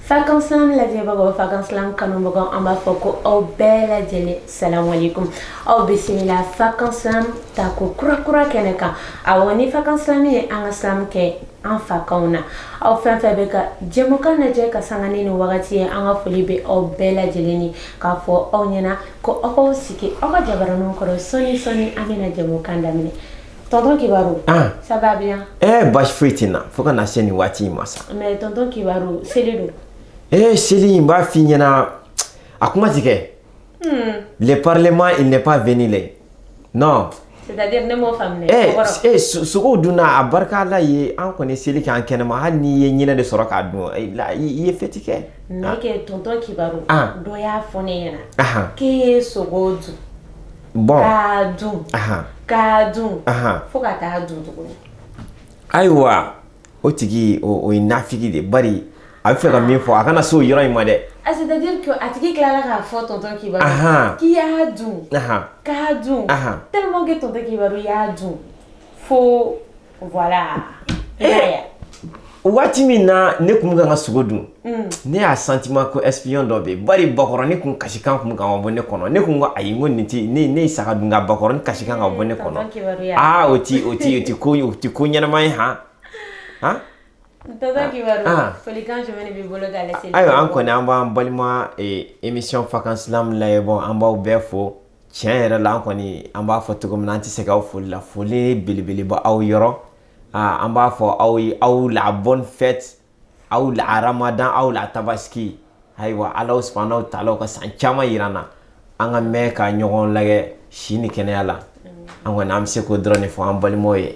Fakansalam lajɛbagaw fakansalam kanubagaw an b'a fɔ ko aw bɛɛ lajɛlen salamu alaikum aw bisimila fakansalam tako kura kɛnɛ kan awɔ ni fakansalam ye an ka salam kɛ an fakanw na aw fɛn fɛn bɛ ka jɛmukan lajɛ ka sanga ni wagati ye an ka foli bɛ aw bɛɛ lajɛlen ni k'a fɔ aw ɲɛna ko aw k'aw sigi aw ka jabaraninw kɔrɔ sɔni an bɛna jɛmukan daminɛ. Tonton Kibarou, ça va bien? Bâche foyi tɛ n na fo ka na se nin waati in ma sa. Mais tonton Kibarou, seli don. Seli in b'a f'i ɲɛna a kuma tɛ kɛ. Le parlement il n'est pas venu là. Non. C'est-à-dire ne m'o faamuya. Sogow dunna a barika Ala ye an kɔni seli kɛ an kɛnɛma hali n'i ye ɲinɛ de sɔrɔ k'a dun i ye fête kɛ. Mais que tonton Kibarou, dɔ y'a fɔ ne ɲɛna k'e ye sogo dun. Bon. K'a dun fo ka taa dun tuguni. Ayiwa o tigi o ye nafigi de bari a bɛ fɛ ka min fɔ a kana se o yɔrɔ in ma dɛ. C'est-à-dire que a tigi tilala k'a fɔ tonton Kibarou k'i y'a dun k'a dun tellement que tonton Kibarou y'a dun fo voilà. Waati min na ne kun bɛ ka sogo dun ne y'a sentiment ko espion dɔ bɛ yen bari bakɔrɔni kun kasikan kun bɛ ka bɔ ne kɔnɔ ne kun ko ayi n ko nin tɛ ne ye saga dun nka bakɔrɔni kasikan ka bɔ ne kɔnɔ o ti ko ɲɛnama ye han. Tonton Kibarou folikan jumɛn de b'i bolo k'a lase. Ayiwa an kɔni an b'an balima émission fakansalam layɛbɔ an b'aw bɛɛ fo tiɲɛ yɛrɛ la an kɔni an b'a fɔ cogo min na an tɛ se k'aw foli la foli belebeleba aw yɔrɔ. An b'a fɔ aw la bonne fête aw la ramadan aw la tabaski ayiwa Ala subhanahu wa taala ka san caman yir'an na an ka mɛn ka ɲɔgɔn lagɛ si ni kɛnɛya la an kɔni an bɛ se k'o dɔrɔn de fɔ an balimaw ye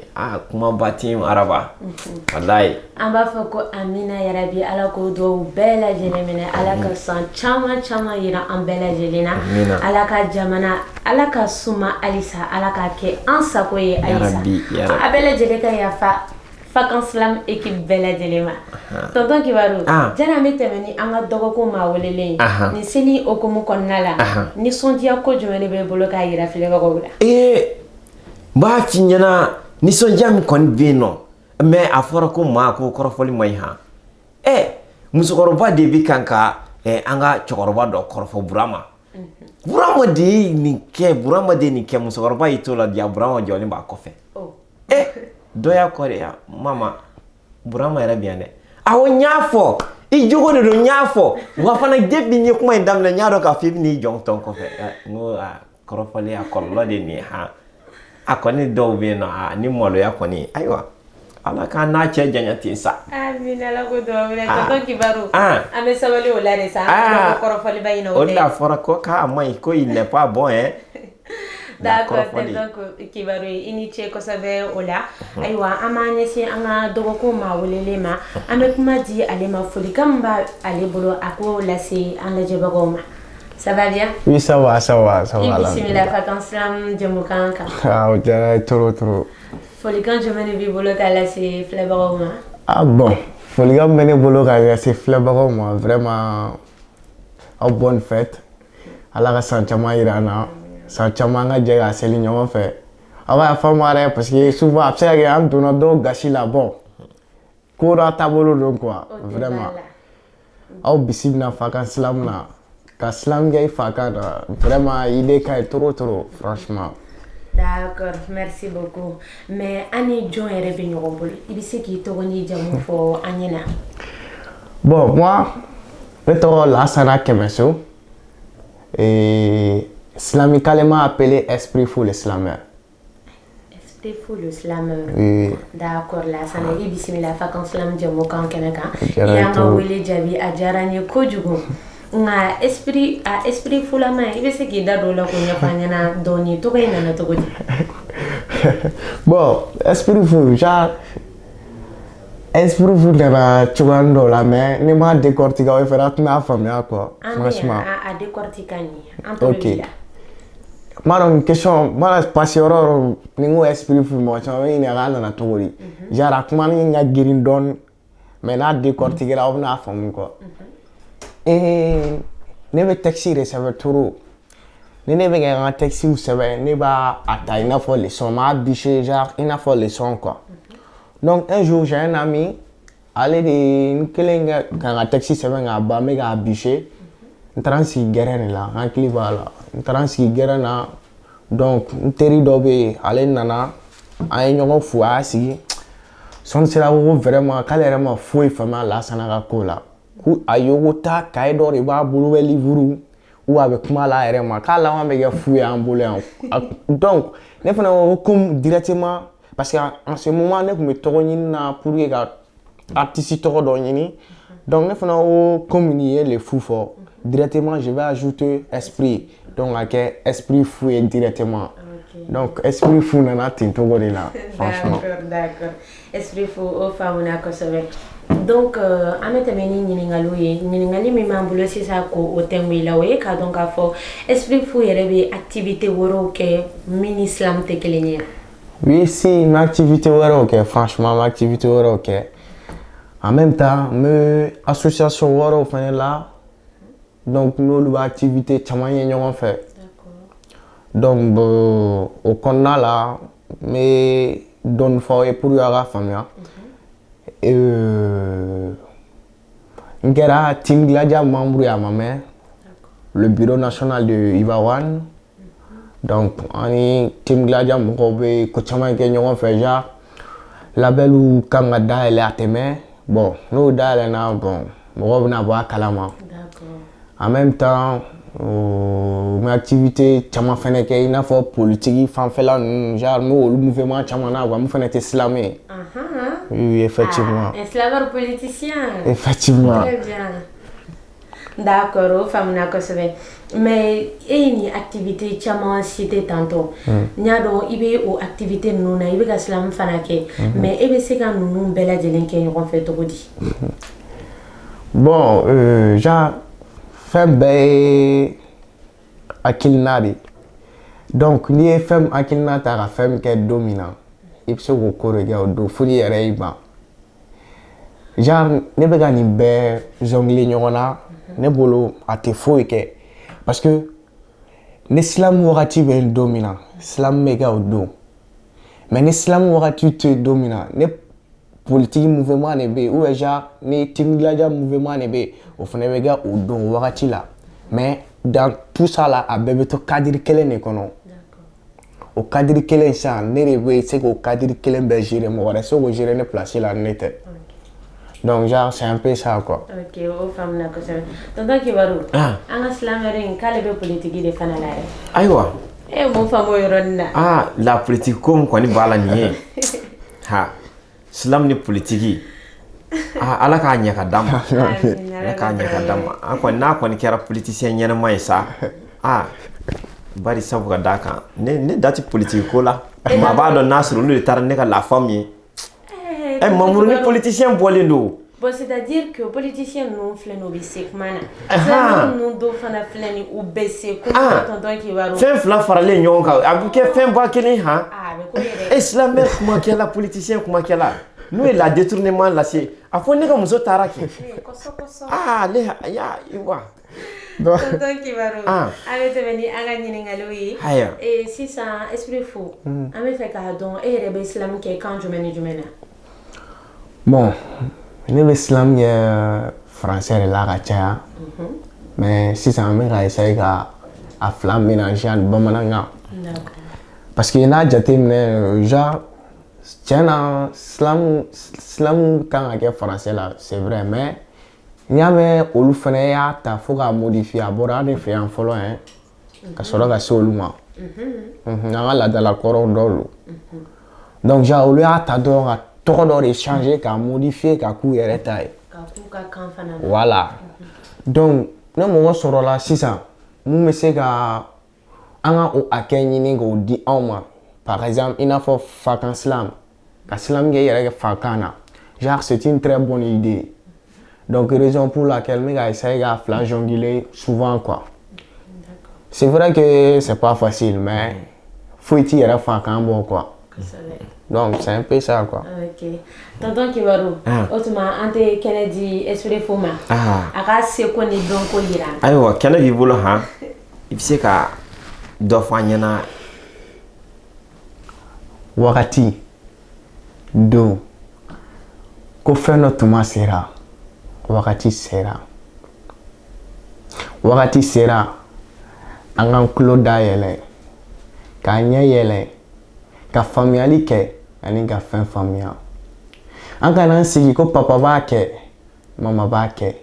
kuma ba tɛ araba walayi. An b'a fɔ ko amina yarabi Ala k'o duwawu bɛɛ lajɛlen minɛ Ala ka san caman yira an bɛɛ lajɛlen na Ala ka jamana Ala ka suma halisa Ala ka kɛ an sago ye halisa a bɛɛ lajɛlen ka yafa fakansalam équipe bɛɛ lajɛlen ma. Tonton Kibarou jani an bɛ tɛmɛ ni an ka dɔgɔkun maa welelen ye nin seli okumu kɔnɔna la nisɔndiya ko jumɛn de bɛ bolo k'a yira filɛbagaw la. N b'a f'i ɲɛna nisɔndiya min kɔni bɛ yen nɔ mais a fɔra ko maa ko kɔrɔfɔli man ɲi han musokɔrɔba de bɛ kan ka an ka cɛkɔrɔba dɔ kɔrɔfɔ Burama de ye nin kɛ musokɔrɔba y'i to la diya Burama jɔlen b'a kɔfɛ dɔ y'a kɔ de mama Burama yɛrɛ bɛ yan dɛ awɔ n y'a fɔ i jogo de don n y'a fɔ wa fana depuis n ye kuma in daminɛ n y'a dɔn k'a fɔ i bɛ n'i jɔ n tɔn kɔfɛ n ko kɔrɔfɔli a kɔlɔlɔ de nin ye han a kɔni dɔw bɛ yen nɔ ni maloya kɔni ayiwa Ala k'an n'a cɛ janya ten sa. Amina Ala ko duwawu minɛ tonton Kibarou an bɛ sabali o la de sa an ka kɔrɔfɔliba in na o de la fɔra ko k'a ma ɲi ko il n'est pas bon hein. D'accord tonton Kibarou i ni ce kosɛbɛ o la ayiwa an b'an ɲɛsin an ka dɔgɔkun maa welelen ma an bɛ kuma di ale ma folikan min b'ale bolo a k'o lase an lajɛbagaw ma. Ça va bien? Oui, ça va. I bisimila fakansalam jɛmukan kan. O diyara trop. Folikan jumɛn de b'i bolo k'a lase filɛbagaw ma? Bon, folikan bɛ ne bolo k'a lase filɛbagaw ma vraiment aw bonne fête. Ala ka san caman yira an na, san caman an ka jɛ ka seli ɲɔgɔn fɛ. Aw b'a faamu dɛ parce que souvent a bɛ se ka kɛ an donna dɔw gasi la bon ko dɔ taabolo don quoi vraiment. Aw bisimila fakansalam na. Ka silam kɛ i fa kan na vraiment idée ka ɲi trop franchement. D'accord, merci beaucoup. Mais an ni jɔn yɛrɛ bɛ ɲɔgɔn bolo i bɛ se k'i tɔgɔ n'i jamu fɔ an ɲɛna. Bon moi ne tɔgɔ Lansana Kɛmɛso islamiquement appelé Esprit Fou le Slameur. Esprit Fou le Slameur. Oui. D'accord Lansana i bisimila fakansalam jɛmukan kɛnɛ kan i y'an ka wele jaabi a diyara n ye kojugu. Nka esprit fulama i bɛ se k'i da don o la k'o ɲɛfɔ an ɲɛna dɔɔni tɔgɔ in nana cogo di? Bon esprit fou nana cogoya dɔ la mais ni m'a décortiquer o fana tɛna faamuya quoi franchement. A décortiquer ɲɛ an t'olu bila. M'a dɔn question mana passer yɔrɔ ni n ko esprit fou mɔgɔ caman bɛ ɲininka k'a nana cogo di genre a kuma ni ka girin dɔɔni mais n'a décortiquer aw bɛna faamu quoi. Ne bɛ texte de sɛbɛn trop ni ne bɛ kɛ n ka texte sɛbɛn ne b'a ta i n'a fɔ leçon m'a bâché genre i n'a fɔ leçon quoi. Donc un jour j'ai un ami ale de n kelen ka n ka texte sɛbɛn k'a ban n bɛ k'a bûcher n taara n sigi gɛrɛn de la n hakili b'a la n taara n sigi gɛrɛn na donc n teri dɔ bɛ yen ale nana an ye ɲɔgɔn fo a y'a sigi sɔnni sera ko vraiment k'ale yɛrɛ ma foyi faamuya Lasana ka ko la ko a ye ko taa cahier dɔ de b'a bolo bɛ livre ou a bɛ kuma la a yɛrɛ ma k'a laban bɛ kɛ fu ye an bolo yan donc ne fana ko comme directement parce que en ce moment ne tun bɛ tɔgɔ ɲini na pour que ka artiste tɔgɔ dɔ ɲini donc ne fana ko comme nin ye le fu fɔ directement je vais ajouter esprit donc a kɛ esprit fou ye directement donc esprit fou nana ten togo de la franchement d'accord esprit fou o faamuna kosɛbɛ donc an bɛ tɛmɛ ni ɲininkaliw ye ɲininkali min b'an bolo sisan ko o tɛmɛ la o ye k'a dɔn k'a fɔ esprit fou yɛrɛ bɛ activité wɛrɛw kɛ min ni islam tɛ kelen ye. oui si n bɛ activité wɛrɛw kɛ franchement n bɛ activité wɛrɛw kɛ en même temps n bɛ association wɛrɛw fana la donc n'olu bɛ activité caman ye ɲɔgɔn fɛ donc o kɔnɔna la n bɛ dɔɔni fɔ aw ye pour que aw ka faamuya n kɛra team Gladia membre ye a ma mɛn le bureau national de Ibawan donc ani team Gladia mɔgɔw bɛ ko caman kɛ ɲɔgɔn fɛ genre labelu kan ka dayɛlɛ a tɛ mɛn bon n'o dayɛlɛna bon mɔgɔw bɛna bɔ a kalama en même temps n bɛ activité caman fana kɛ i n'a fɔ politique fanfɛla ninnu genre n'olu mouvement caman na wa mun fana tɛ silamɛ ye. Oui, effectivement. Un slaveur politicien. Effectivement. Très bien. D'accord, o faamuna kosɛbɛ mais e ye nin activité caman cité tantôt n y'a dɔn i bɛ o activité ninnu na i bɛ ka silamu fana kɛ mais e bɛ se ka ninnu bɛɛ lajɛlen kɛ ɲɔgɔn fɛ cogo di. bon genre fɛn bɛɛ ye hakilina de donc n'i ye fɛn hakilina ta ka fɛn min kɛ don min na i bɛ se k'o ko de kɛ o don fo n'i yɛrɛ y'i ban genre ne bɛ ka nin bɛɛ jongle ɲɔgɔn na ne bolo a tɛ foyi kɛ parce que ni silamu wagati bɛ yen don min na silamu bɛ kɛ o don mais ni silamu wagati tɛ yen don min na ne politique mouvement de bɛ yen ou bien genre ni team Gladia mouvement de bɛ yen o fana bɛ kɛ o don o wagati la mais dans tout ça là a bɛɛ bɛ to cadre kelen de kɔnɔ o cadre kelen sisan ne de bɛ se k'o cadre kelen bɛɛ gérer mɔgɔ wɛrɛ se k'o gérer ne place la ne tɛ. Donc genre c'est un peu ça quoi. Ok, o faamuna kosɛbɛ. Tonton Kibaru. An ka silamɛyɔrɔ in k'ale bɛ politique de fana la yɛrɛ. Ayiwa. E ye mun faamu o yɔrɔnin na. La politique ko min kɔni b'a la nin ye. Ha. Silamu ni politique. Ala k'a ɲɛ ka d'an ma. Ala k'a ɲɛ ka d'an ma. An kɔni n'a kɔni kɛra politicien ɲɛnama ye sa. Bari sabu ka d'a kan ne dati politique ko la. Maa b'a dɔn n'a sɔrɔ olu de taara ne ka lafa min ye. Mamour ni politicien bɔlen don. Bon, c'est-à-dire que politicien ninnu filɛ nin u bɛ se kuma na. Silamɛ ninnu dɔw fana filɛ nin u bɛ se kuma tonton Kibaru. Fɛn fila faralen ɲɔgɔn kan a bɛ kɛ fɛn ba kelen han. A bɛ ko yɛrɛ. Silamɛ kumakɛla politicien kumakɛla n'o ye la détournement lase a fɔ ne ka muso taara kɛ. Kɔsɔ. Ne ya wa. Tonton Kibaru. An bɛ tɛmɛ ni an ka ɲininkaliw ye. Haya. Sisan esprit fou. An bɛ fɛ k'a dɔn e yɛrɛ bɛ silamu kɛ kan jumɛn ni jumɛn na. Bon, ne bɛ silamu kɛ français de la ka caya mais sisan an bɛ ka essayer ka a fila mélanger ani bamanankan parce que n'a jateminɛ genre tiɲɛ na silamu kan ka kɛ français la c'est vrai mais n'i y'a mɛn olu fana y'a ta fo k'a modifier a bɔra an de fɛ yan fɔlɔ ka sɔrɔ ka se olu ma an ka laadalakɔrɔw dɔw don donc genre olu y'a ta dɔrɔn ka tɔgɔ dɔ de changer k'a modifier k'a k'u yɛrɛ ta ye voilà donc ne mɔgɔ sɔrɔla sisan mun bɛ se ka an ka o hakɛ ɲini k'o di anw ma par exemple i n'a fɔ fakan silamu ka silamu kɛ i yɛrɛ kɛ fakan na genre c'est une très bonne idée donc raison pour laquelle n bɛ ka essayer k'a fila jongler souvent quoi c'est vrai que c'est pas facile mais foyi t'i yɛrɛ fakan bɔ quoi. Donc c'est un peu ça quoi. Ok. Tonton Kibaru, o tuma an tɛ kɛnɛ di esprit fou ma. A ka seko ni dɔnko yira. Ayiwa kɛnɛ b'i bolo han i bɛ se ka dɔ fɔ an ɲɛna. Wagati, don, ko fɛn dɔ tuma sera wagati sera wagati sera an k'an tulo dayɛlɛ k'a ɲɛ yɛlɛ ka faamuyali kɛ ani ka fɛn faamuya an kana an sigi ko papa b'a kɛ mama b'a kɛ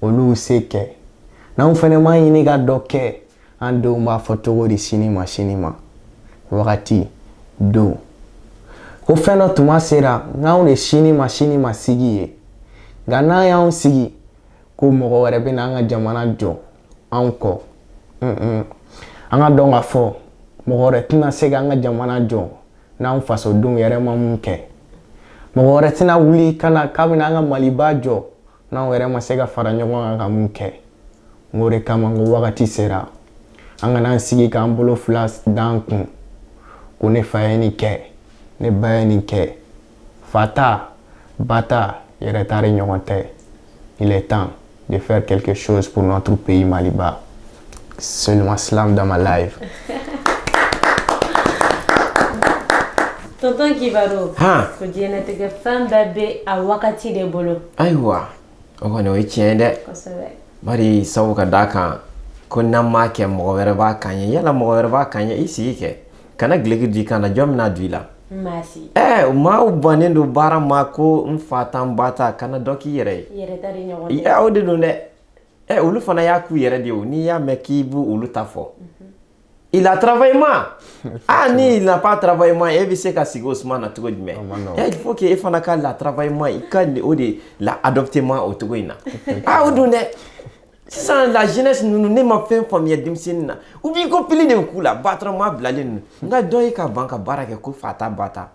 olu se kɛ n'anw fɛnɛ m'an ɲini ka dɔ kɛ an denw b'a fɔ cogo di sini ma wagati don ko fɛn dɔ tuma sera n'anw de sini ma sigi ye nka n'an y'anw sigi ko mɔgɔ wɛrɛ bɛ na an ka jamana jɔ anw kɔ an ka dɔn ka fɔ mɔgɔ wɛrɛ tɛna se k'an ka jamana jɔ n'anw fasodenw yɛrɛ ma mun kɛ mɔgɔ wɛrɛ tɛna wuli ka na k'a bɛna an ka maliba jɔ n'anw yɛrɛ ma se ka fara ɲɔgɔn kan ka mun kɛ n ko de kama n ko wagati sera an kana an sigi k'an bolo fila d'an kun ko ne fa ye nin kɛ ne ba ye nin kɛ fa ta ba ta yɛrɛ ta de ɲɔgɔn tɛ il est temps de faire quelque chose pour notre pays Maliba. Seulement slam dans ma live. Tonton Kibaro. Ko diɲɛnatigɛ fɛn bɛɛ bɛ a wagati de bolo. Ayiwa o kɔni o ye tiɲɛ dɛ. Kosɛbɛ. Bari sabu ka d'a kan ko n'an m'a kɛ mɔgɔ wɛrɛ b'a kan ye yala mɔgɔ wɛrɛ b'a kan ye i sigi kɛ kana gileki di kan na jɔn bɛna don i la. Masi. Maaw bannen don baara ma ko n fa ta n ba ta kana dɔ k'i yɛrɛ ye. Yɛrɛ ta de ɲɔgɔn tɛ. O de don dɛ. Olu fana y'a k'u yɛrɛ de ye o n'i y'a mɛn k'i b'u olu ta fɔ. Il a travaillé ni il n'a pas travaillé e bɛ se ka sigi o suma na cogo jumɛn? Il faut que e fana ka la travaillé i ka o de la adopté o cogo in na. O don dɛ. Sisan la jeunesse ninnu ne ma fɛn faamuya denmisɛnnin na u b'i ko pili de k'u la battement bilalen ninnu nka dɔ ye ka ban ka baara kɛ ko fa ta ba ta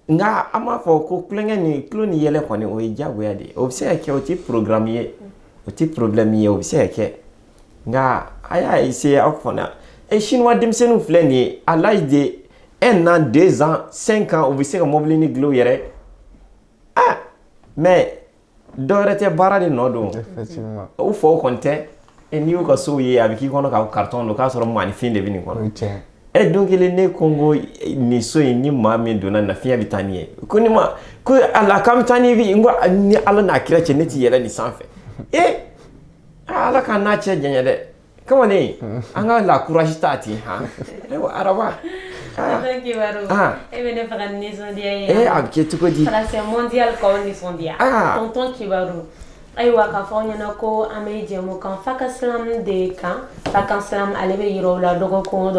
nka an b'a fɔ ko kulonkɛ ni tulo ni yɛlɛ kɔni o ye diyagoya de ye o bɛ se ka kɛ o tɛ programme ye o tɛ problème ye o bɛ se ka kɛ nka a y'a essayer aw fana chinois denmisɛnninw filɛ nin ye à l'âge de 1 an 2 ans 5 ans u bɛ se ka mobili ni dilan u yɛrɛ mais dɔwɛrɛ tɛ baara de nɔ don u faw kɔni tɛ n'i y'u ka sow ye a bɛ k'i kɔnɔ ka carton don k'a sɔrɔ maanifin de bɛ nin kɔnɔ don kelen ne ko n ko nin so in ni maa min donna na fiɲɛ bɛ taa nin ye ko ni ma ko ala k'an bɛ taa ni bi n ko ni ala n'a kira cɛ ne tɛ yɛlɛ nin sanfɛ ala k'an n'a cɛ janya dɛ kamalen an ka la courage ta ten ayiwa araba Tonton Kibaro e bɛ ne fɛ ka nisɔndiya ye a bɛ kɛ cogo di français mondial k'aw nisɔndiya Tonton Kibaro ayiwa k'a fɔ aw ɲɛna ko an bɛ jɛmukan Fakasilamu de kan Fakasilamu ale bɛ yira u la dɔgɔkun o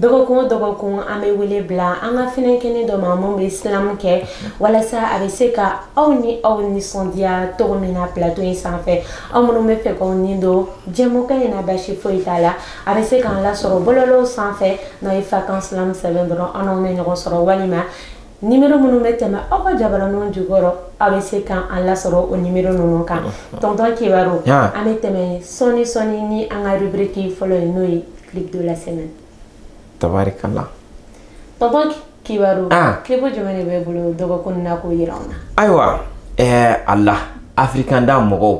dɔgɔkun an bɛ wele bila an ka finɛkɛnɛ dɔ ma mun bɛ silamu kɛ walasa a bɛ se ka aw ni aw nisɔndiya cogo min na plateau in sanfɛ aw minnu bɛ fɛ k'aw ni don jɛmukan in na basi foyi t'a la a bɛ se k'an lasɔrɔ bɔlɔlɔw sanfɛ n'a ye Fakasilamu sɛbɛn dɔrɔn an n'aw bɛ ɲɔgɔn sɔrɔ walima numéro minnu bɛ tɛmɛ aw ka jabaraninw jukɔrɔ a bɛ se k'an lasɔrɔ o numéro ninnu kan Tonton Kibaro an bɛ tɛmɛ sɔɔni ni an ka rubrique fɔlɔ ye n'o ye clip de la semaine. Tabarikala. Tonton Kibaro clip jumɛn de bɛ bolo dɔgɔkun na k'o yira anw na. Ayiwa Allah Africain da mɔgɔw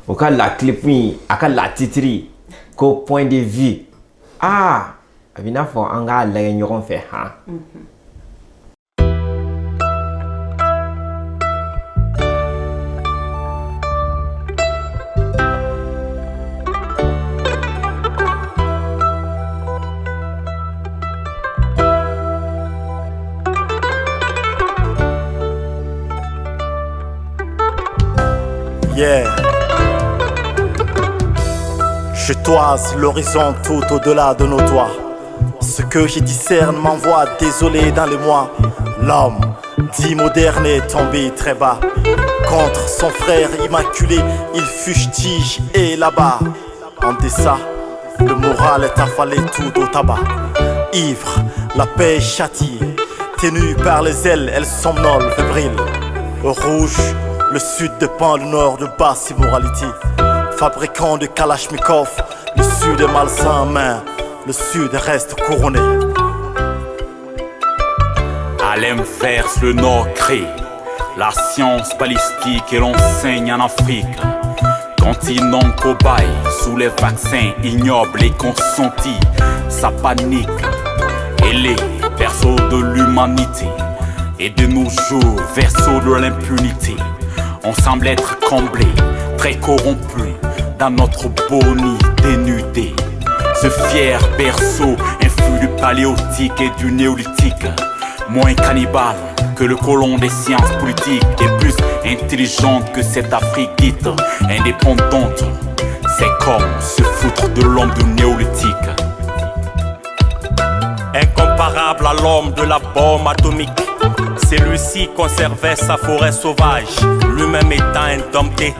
o ka la clip in a ka la titre ko point de vue a bɛ n'a fɔ an k'a lajɛ ɲɔgɔn fɛ Je toise l'horizon tout au-delà de nos toits. Ce que je discerne m'envoie désolé dans les mois. L'homme dit moderne est tombé très bas. Contre son frère immaculé, il fustige et là-bas. En deçà, le moral est affalé tout au tabac. Ivre, la paix châtie. Tenue par les ailes, elle somnole fébrile. Au rouge, le sud dépend du nord de basse immoralité. Fabricant de Kalachnikov, le sud est malsain, mais le sud reste couronné. Alem verse le nord crée la science balistique et l'enseigne en Afrique. Continent cobaye sous les vaccins ignobles et consentis. Sa panique et les berceaux de l'humanité. Et de nos jours, verso de l'impunité, on semble être comblé, très corrompu, dans notre bonnie dénudé. Ce fier berceau, influx du paléolithique et du néolithique, moins cannibale que le colon des sciences politiques, et plus intelligente que cette Afrique dite indépendante. C'est comme se foutre de l'homme du néolithique. Incomparable à l'homme de la bombe atomique, celui-ci conservait sa forêt sauvage, lui-même étant indompté.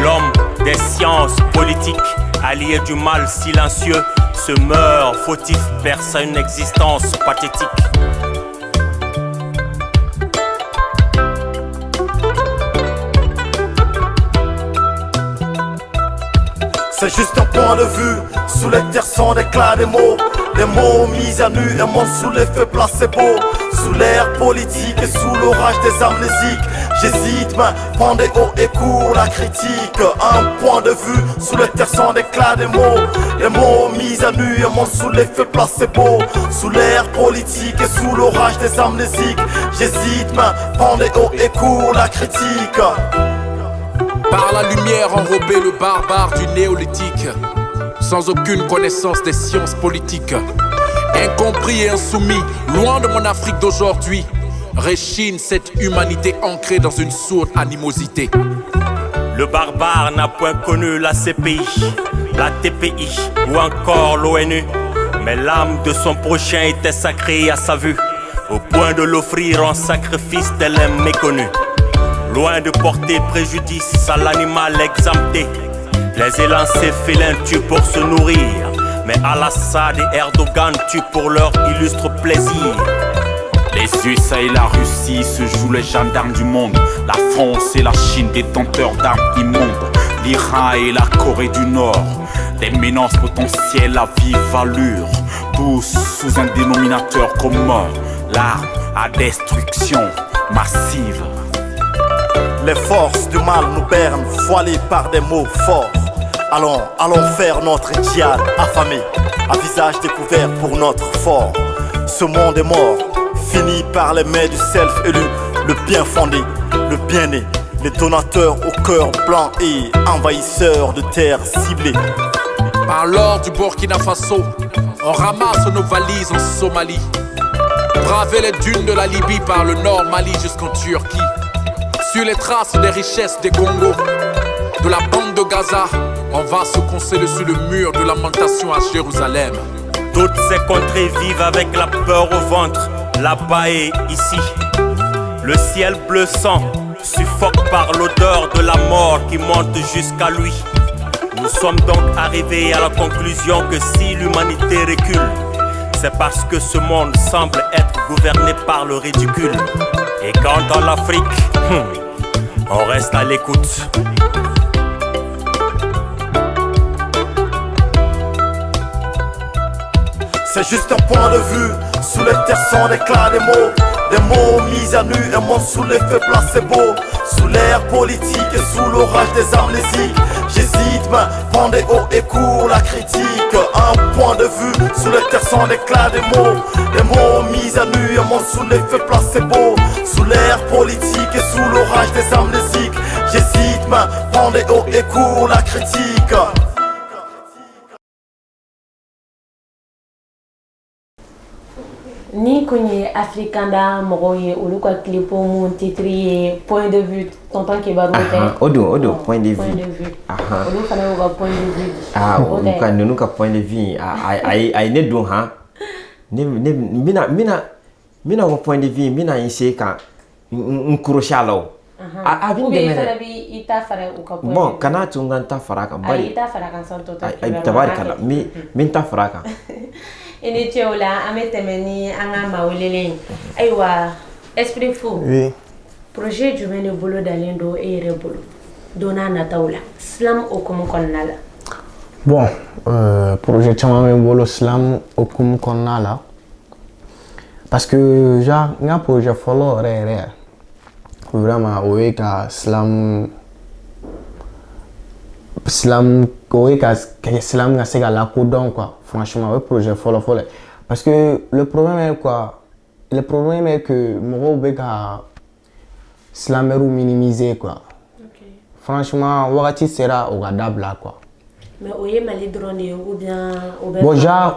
L'homme des sciences politiques, allié du mal silencieux, se meurt fautif, perce à une existence pathétique. C'est juste un point de vue, sous les terres sont d'éclats des mots mis à nu et montent sous l'effet placebo. Sous l'air politique et sous l'orage des amnésiques, j'hésite mais pendez haut et court la critique. Un point de vue, sous les terres sont d'éclats des mots mis à nu et montent sous l'effet placebo. Sous l'air politique et sous l'orage des amnésiques, j'hésite mais pendez haut et court la critique. Par la lumière enrobée, le barbare du néolithique, sans aucune connaissance des sciences politiques, incompris et insoumis, loin de mon Afrique d'aujourd'hui, réchine cette humanité ancrée dans une sourde animosité. Le barbare n'a point connu la CPI, la TPI ou encore l'ONU, mais l'âme de son prochain était sacrée à sa vue, au point de l'offrir en sacrifice tel un méconnu. Loin de porter préjudice à l'animal exempté, les élancés félins tuent pour se nourrir, mais Al-Assad et Erdogan tuent pour leur illustre plaisir. Les USA et la Russie se jouent les gendarmes du monde. La France et la Chine détenteurs d'armes immondes. L'Iran et la Corée du Nord, des menaces potentielles à vive allure, tous sous un dénominateur commun, l'arme à destruction massive. Les forces du mal nous bernent, voilées par des mots forts. Allons faire notre djihad affamé, à visage découvert pour notre fort. Ce monde est mort, fini par les mains du self-élu, le bien fondé, le bien-né, les donateurs au cœur blanc et envahisseurs de terres ciblées. Par l'or du Burkina Faso, on ramasse nos valises en Somalie. Braver les dunes de la Libye par le nord Mali jusqu'en Turquie. Sur les traces des richesses des Congo, de la bande de Gaza, on va se consoler sur le mur de lamentation à Jérusalem. Toutes ces contrées vivent avec la peur au ventre, là-bas et ici. Le ciel bleu sang suffoque par l'odeur de la mort qui monte jusqu'à lui. Nous sommes donc arrivés à la conclusion que si l'humanité recule, c'est parce que ce monde semble être gouverné par le ridicule. Et quant à l'Afrique, on reste à l'écoute. C'est juste un point de vue, sous les terres sont d'éclats des mots mis à nu et montent sous l'effet placebo. Sous l'air politique et sous l'orage des amnésiques, j'hésite mais pendez haut et court la critique. Un point de vue, sous les terres sont d'éclats des mots mis à nu et montent sous l'effet placebo. Sous l'air politique et sous l'orage des amnésiques, j'hésite mais pendez haut et court la critique. Ni kunye afrikanda mogoye uluka klipo mon titre point de vue tonton Kibaru odo point de vue olu fana yo point de vue o ka nunu ka point de vue ai ne do ha ne mina ko point de vue mina essayer ka nkuroshalo abin de fara bi ita fara u ka point bon kana tungan ta fara kan bari ita fara kan son tonton tabarikala min ta fara kan ini tiola ametemeni anga mawelele aywa esprit fou Oui. projet jumene bolo dalendo e rebolo dona na taula slam okum konnala Bon, projet caman bɛ n bolo slam okumu kɔnɔna la parce que genre n ka projet fɔlɔ yɛrɛ vraiment o ye ka slam o ye ka slam ka se ka lakodɔn quoi franchement o ye projet fɔlɔ parce que le problème est quoi le problème est que mɔgɔw bɛ ka silamɛriw minimiser quoi. Franchement wagati sera o ka dabila quoi. Mais o ye Mali dɔrɔn de ye ou bien Bon genre